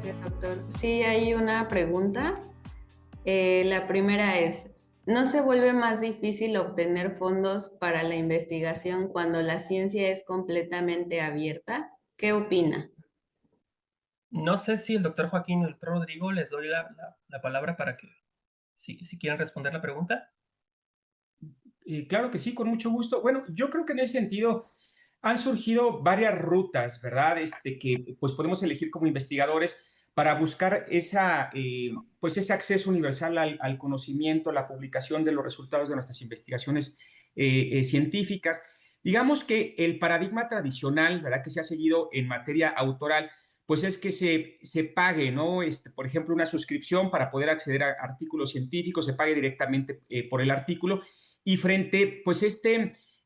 Gracias, doctor. Sí, hay una pregunta. La primera es, ¿no se vuelve más difícil obtener fondos para la investigación cuando la ciencia es completamente abierta? ¿Qué opina? No sé si el doctor Joaquín y el doctor Rodrigo les doy la palabra para que, si quieren responder la pregunta. Claro que sí, con mucho gusto. Bueno, yo creo que en ese sentido han surgido varias rutas, ¿verdad? Que pues podemos elegir como investigadores para buscar pues ese acceso universal al conocimiento, la publicación de los resultados de nuestras investigaciones científicas. Digamos que el paradigma tradicional, ¿verdad? Que se ha seguido en materia autoral, pues es que se pague, ¿no? Por ejemplo, una suscripción para poder acceder a artículos científicos, se pague directamente por el artículo y frente, pues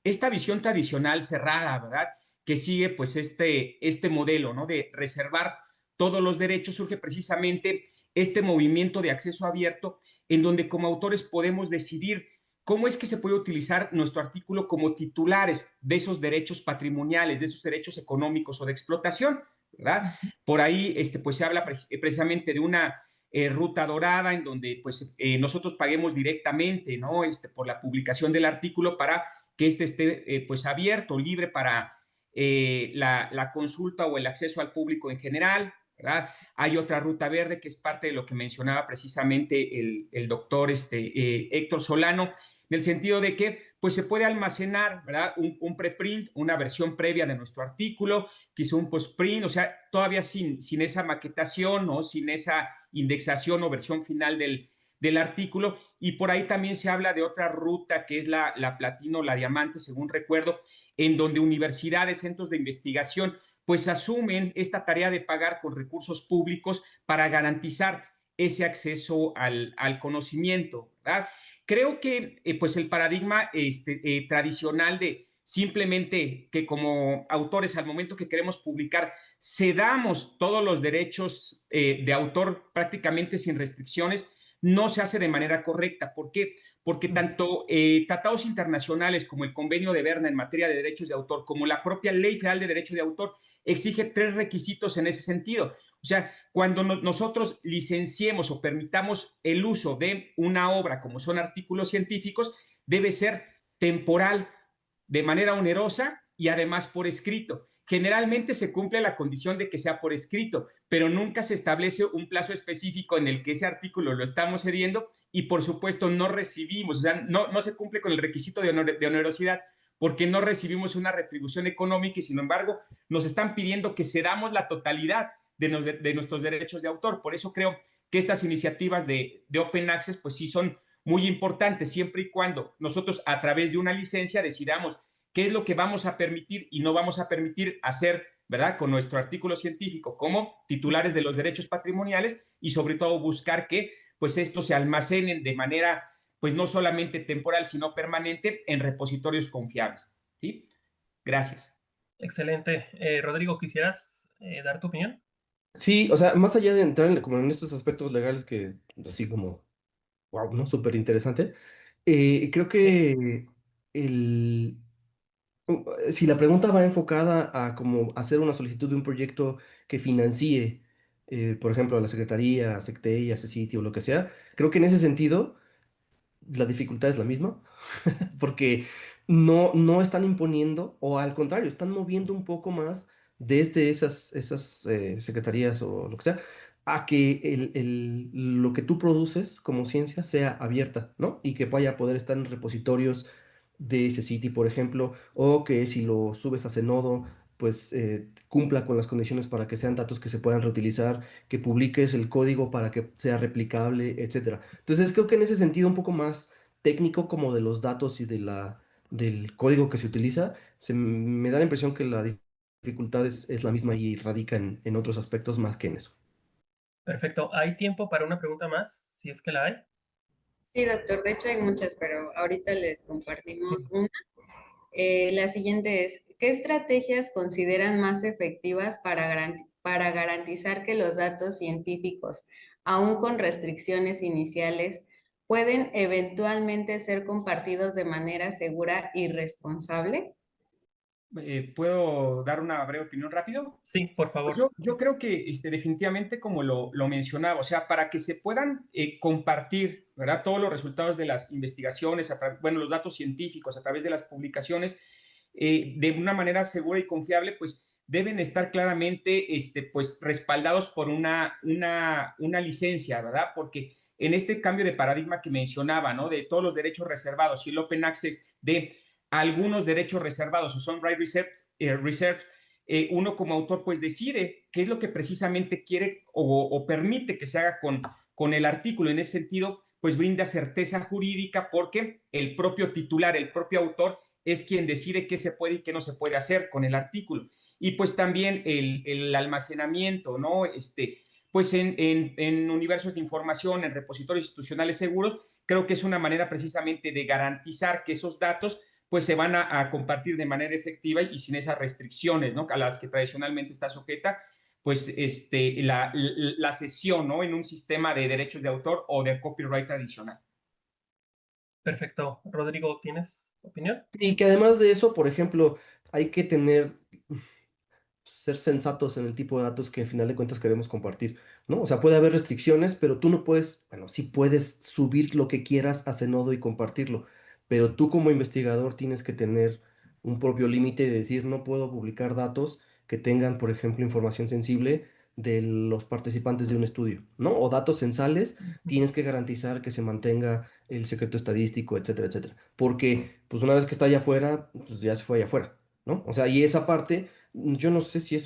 esta visión tradicional cerrada, ¿verdad? Que sigue pues este modelo, ¿no? De reservar todos los derechos, surge precisamente este movimiento de acceso abierto en donde como autores podemos decidir cómo es que se puede utilizar nuestro artículo como titulares de esos derechos patrimoniales, de esos derechos económicos o de explotación, ¿verdad? Por ahí, pues se habla precisamente de una ruta dorada en donde pues nosotros paguemos directamente, ¿no? Por la publicación del artículo para que esté pues abierto, libre para la consulta o el acceso al público en general, ¿verdad? Hay otra ruta verde que es parte de lo que mencionaba precisamente el doctor Héctor Solano, en el sentido de que pues se puede almacenar, ¿verdad? Un preprint, una versión previa de nuestro artículo, quizá un postprint, o sea, todavía sin esa maquetación, ¿no? Sin esa indexación o versión final del artículo. Y por ahí también se habla de otra ruta que es la platino, la diamante, según recuerdo, en donde universidades, centros de investigación, pues asumen esta tarea de pagar con recursos públicos para garantizar ese acceso al conocimiento, ¿verdad? Creo que pues el paradigma tradicional de simplemente que como autores al momento que queremos publicar cedamos todos los derechos de autor prácticamente sin restricciones, no se hace de manera correcta. ¿Por qué? Porque tanto tratados internacionales como el Convenio de Berna en materia de derechos de autor, como la propia Ley Federal de Derecho de Autor, exige tres requisitos en ese sentido. O sea, cuando nosotros licenciemos o permitamos el uso de una obra como son artículos científicos, debe ser temporal, de manera onerosa y además por escrito. Generalmente se cumple la condición de que sea por escrito, pero nunca se establece un plazo específico en el que ese artículo lo estamos cediendo y por supuesto no recibimos, o sea, no se cumple con el requisito de onerosidad porque no recibimos una retribución económica y sin embargo nos están pidiendo que cedamos la totalidad de nuestros derechos de autor. Por eso creo que estas iniciativas de Open Access pues sí son muy importantes siempre y cuando nosotros a través de una licencia decidamos qué es lo que vamos a permitir y no vamos a permitir hacer, ¿verdad? Con nuestro artículo científico como titulares de los derechos patrimoniales y sobre todo buscar que pues estos se almacenen de manera pues no solamente temporal sino permanente en repositorios confiables, ¿sí? Gracias. Excelente. Rodrigo, ¿quisieras dar tu opinión? Sí, o sea, más allá de entrar como en estos aspectos legales que así como, wow, ¿no? Súper interesante. Creo Sí. que el, si la pregunta va enfocada a como hacer una solicitud de un proyecto que financie, por ejemplo, a la Secretaría, a SECTEI, a CECITI o lo que sea, creo que en ese sentido la dificultad es la misma, porque no están imponiendo, o al contrario, están moviendo un poco más desde esas secretarías o lo que sea, a que lo que tú produces como ciencia sea abierta, ¿no? Y que vaya a poder estar en repositorios de ese sitio, por ejemplo, o que si lo subes a Zenodo, pues cumpla con las condiciones para que sean datos que se puedan reutilizar, que publiques el código para que sea replicable, etcétera. Entonces creo que en ese sentido un poco más técnico como de los datos y del código que se utiliza, me da la impresión que la dificultad es la misma y radica en otros aspectos más que en eso. Perfecto. ¿Hay tiempo para una pregunta más? Si es que la hay. Sí, doctor, de hecho hay muchas, pero ahorita les compartimos una. La siguiente es, ¿qué estrategias consideran más efectivas para garantizar que los datos científicos, aun con restricciones iniciales, pueden eventualmente ser compartidos de manera segura y responsable? ¿Puedo dar una breve opinión rápido? Sí, por Pues favor. yo creo que definitivamente, como lo mencionaba, o sea, para que se puedan compartir, ¿verdad? Todos los resultados de las investigaciones, bueno, los datos científicos a través de las publicaciones, de una manera segura y confiable, pues deben estar claramente pues, respaldados por una licencia, ¿verdad? Porque en este cambio de paradigma que mencionaba, ¿no? De todos los derechos reservados y el open access de algunos derechos reservados o son right reserved, uno como autor pues decide qué es lo que precisamente quiere o permite que se haga con el artículo. En ese sentido, pues brinda certeza jurídica porque el propio titular, el propio autor es quien decide qué se puede y qué no se puede hacer con el artículo. Y pues también el almacenamiento, ¿no? Pues en universos de información, en repositorios institucionales seguros, creo que es una manera precisamente de garantizar que esos datos pues se van a compartir de manera efectiva y sin esas restricciones, ¿no? A las que tradicionalmente está sujeta, pues la cesión, ¿no? En un sistema de derechos de autor o de copyright tradicional. Perfecto. Rodrigo, ¿tienes opinión? Y que además de eso, por ejemplo, hay que ser sensatos en el tipo de datos que al final de cuentas queremos compartir, ¿no? O sea, puede haber restricciones, pero tú no puedes, bueno, sí puedes subir lo que quieras a Zenodo y compartirlo, pero tú como investigador tienes que tener un propio límite de decir, no puedo publicar datos que tengan, por ejemplo, información sensible de los participantes de un estudio, ¿no? O datos censales, tienes que garantizar que se mantenga el secreto estadístico, etcétera, etcétera. Porque, pues una vez que está allá afuera, pues ya se fue allá afuera, ¿no? O sea, y esa parte yo no sé si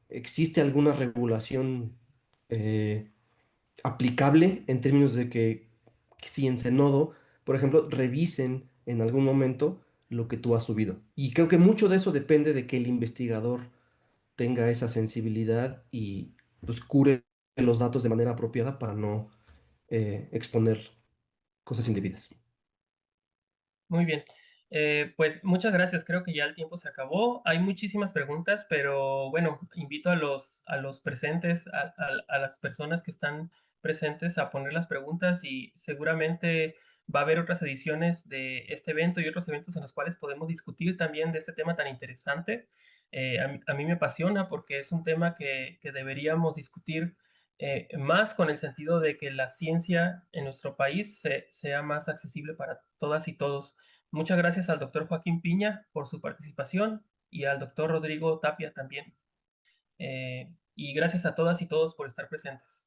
existe alguna regulación eh, aplicable en términos de que si en Zenodo, por ejemplo, revisen en algún momento lo que tú has subido. Y creo que mucho de eso depende de que el investigador tenga esa sensibilidad y pues cure los datos de manera apropiada para no exponer cosas indebidas. Muy bien. Pues muchas gracias. Creo que ya el tiempo se acabó. Hay muchísimas preguntas, pero bueno, invito a los presentes, a las personas que están presentes a poner las preguntas y seguramente va a haber otras ediciones de este evento y otros eventos en los cuales podemos discutir también de este tema tan interesante. A mí me apasiona porque es un tema que deberíamos discutir más con el sentido de que la ciencia en nuestro país sea más accesible para todas y todos. Muchas gracias al doctor Joaquín Piña por su participación y al doctor Rodrigo Tapia también. Y gracias a todas y todos por estar presentes.